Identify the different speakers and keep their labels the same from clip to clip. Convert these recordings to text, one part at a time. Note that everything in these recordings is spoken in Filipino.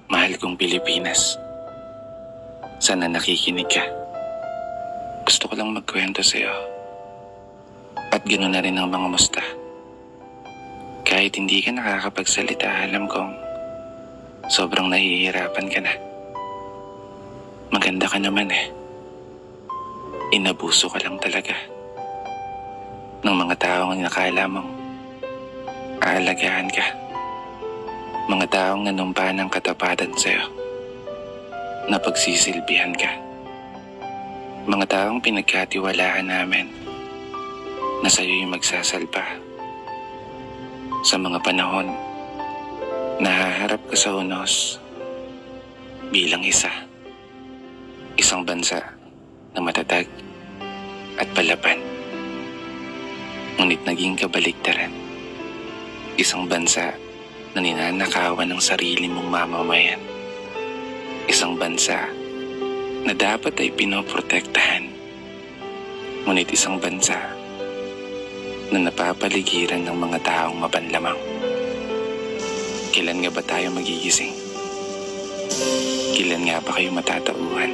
Speaker 1: Mahal kong Pilipinas, sana nakikinig ka. Gusto ko lang magkwento sa'yo. At ganoon na rin ang mga musta. Kahit hindi ka nakakapagsalita, alam kong sobrang nahihirapan ka na. Maganda ka naman eh. Inabuso ka lang talaga ng mga taong nakala mong aalagaan ka. Mga taong nanumpa ng katapatan sa'yo, na pagsisilbihan ka. Mga taong pinagkatiwalaan namin na sa'yo'y magsasalba. Sa mga panahon na haharap ka sa unos bilang isang bansa na matatag at palaban. Ngunit naging kabaligtaran. Isang bansa na ninanakawan ng sarili mong mamamayan. Isang bansa na dapat ay pinoprotektahan. Ngunit isang bansa na napapaligiran ng mga taong mapanlamang. Kailan nga ba tayo magigising? Kailan nga ba kayo matatauhan?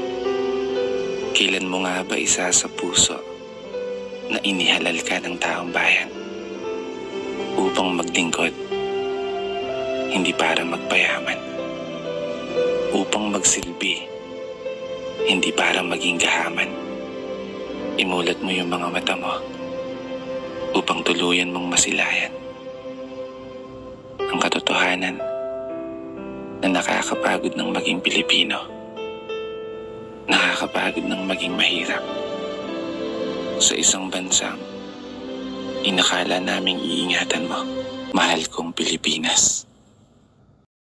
Speaker 1: Kailan mo nga ba isa sa puso na inihalal ka ng taong bayan upang maglingkod? Hindi para magpayaman, upang magsilbi, hindi para maging gahaman. Imulat mo yung mga mata mo upang tuluyan mong masilayan ang katotohanan na nakakapagod ng maging Pilipino, nakakapagod ng maging mahirap sa isang bansang inakala naming iingatan mo. Mahal kong Pilipinas.